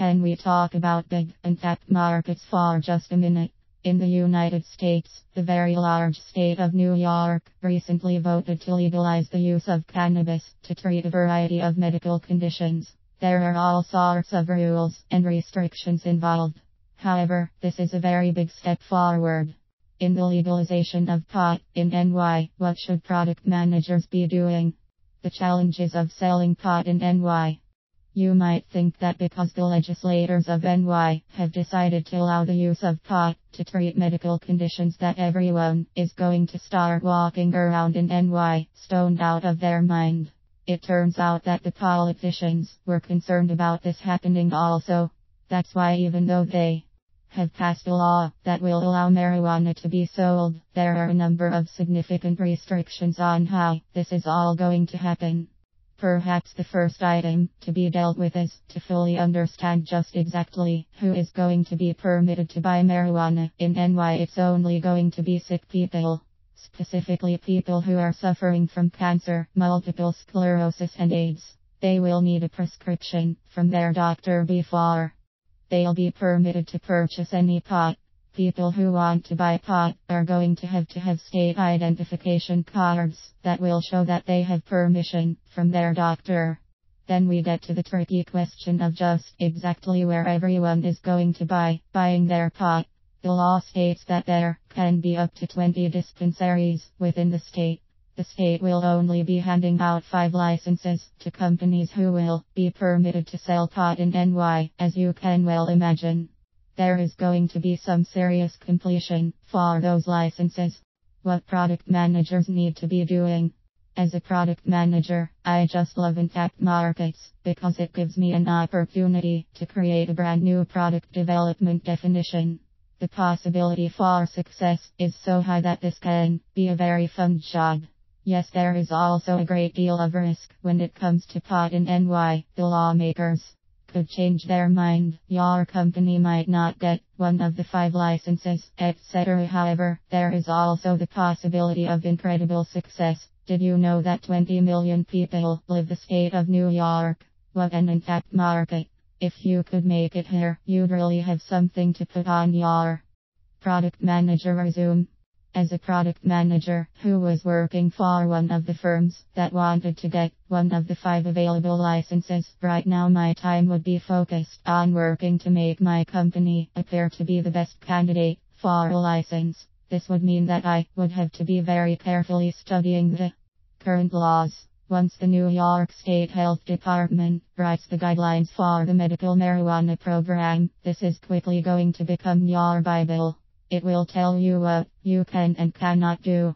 can we talk about big, untapped markets for just a minute? In the United States, the very large state of New York recently voted to legalize the use of cannabis to treat a variety of medical conditions. There are all sorts of rules and restrictions involved. However, this is a very big step forward. In the legalization of pot in NY, what should product managers be doing? The challenges of selling pot in NY. You might think that because the legislators of NY have decided to allow the use of pot to treat medical conditions that everyone is going to start walking around in NY stoned out of their mind. It turns out that the politicians were concerned about this happening also. That's why even though they have passed a law that will allow marijuana to be sold, there are a number of significant restrictions on how this is all going to happen. Perhaps the first item to be dealt with is to fully understand just exactly who is going to be permitted to buy marijuana in NY. It's only going to be sick people, specifically people who are suffering from cancer, multiple sclerosis and AIDS. They will need a prescription from their doctor before they'll be permitted to purchase any pot. People who want to buy pot are going to have state identification cards that will show that they have permission from their doctor. Then we get to the tricky question of just exactly where everyone is going to buying their pot. The law states that there can be up to 20 dispensaries within the state. The state will only be handing out 5 licenses to companies who will be permitted to sell pot in NY, as you can well imagine. There is going to be some serious competition for those licenses. What product managers need to be doing? As a product manager, I just love untapped markets because it gives me an opportunity to create a brand new product development definition. The possibility for success is so high that this can be a very fun job. Yes, there is also a great deal of risk when it comes to pot in NY. The lawmakers could change their mind. Your company might not get one of the 5 licenses, etc. However, there is also the possibility of incredible success. Did you know that 20 million people live the state of New York? What an untapped market. If you could make it here, you'd really have something to put on your product manager resume. As a product manager who was working for one of the firms that wanted to get one of the 5 available licenses, right now my time would be focused on working to make my company appear to be the best candidate for a license. This would mean that I would have to be very carefully studying the current laws. Once the New York State Health Department writes the guidelines for the medical marijuana program, this is quickly going to become your Bible. It will tell you what you can and cannot do.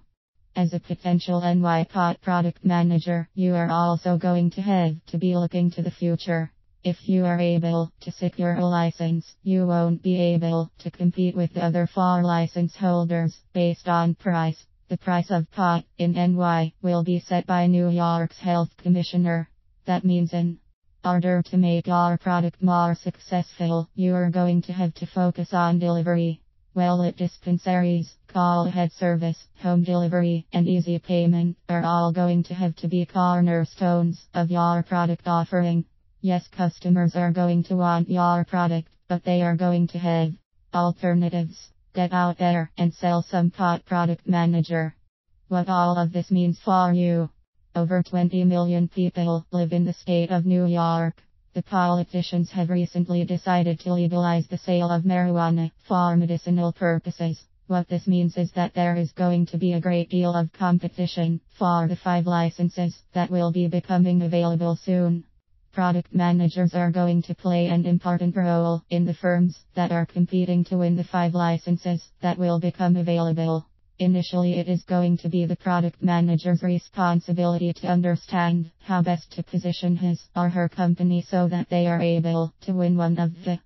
As a potential NY pot product manager, you are also going to have to be looking to the future. If you are able to secure a license, you won't be able to compete with the other 4 license holders based on price. The price of pot in NY will be set by New York's health commissioner. That means in order to make your product more successful, you are going to have to focus on delivery. Well-lit dispensaries, call-ahead service, home delivery, and easy payment are all going to have to be cornerstones of your product offering. Yes, customers are going to want your product, but they are going to have alternatives. Get out there and sell some pot, product manager. What all of this means for you. Over 20 million people live in the state of New York. The politicians have recently decided to legalize the sale of marijuana for medicinal purposes. What this means is that there is going to be a great deal of competition for the 5 licenses that will be becoming available soon. Product managers are going to play an important role in the firms that are competing to win the 5 licenses that will become available. Initially, it is going to be the product manager's responsibility to understand how best to position his or her company so that they are able to win one of the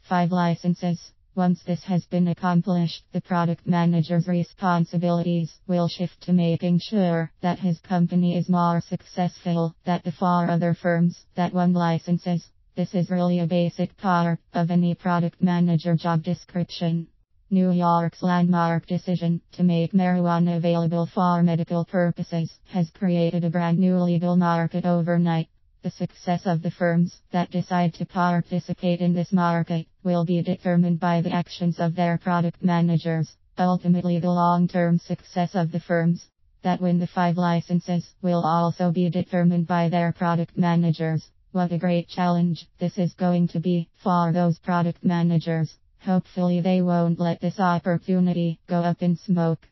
5 licenses. Once this has been accomplished, the product manager's responsibilities will shift to making sure that his company is more successful than the 4 other firms that won licenses. This is really a basic part of any product manager job description. New York's landmark decision to make marijuana available for medical purposes has created a brand new legal market overnight. The success of the firms that decide to participate in this market will be determined by the actions of their product managers. Ultimately, the long-term success of the firms that win the 5 licenses will also be determined by their product managers. What a great challenge this is going to be for those product managers. Hopefully they won't let this opportunity go up in smoke.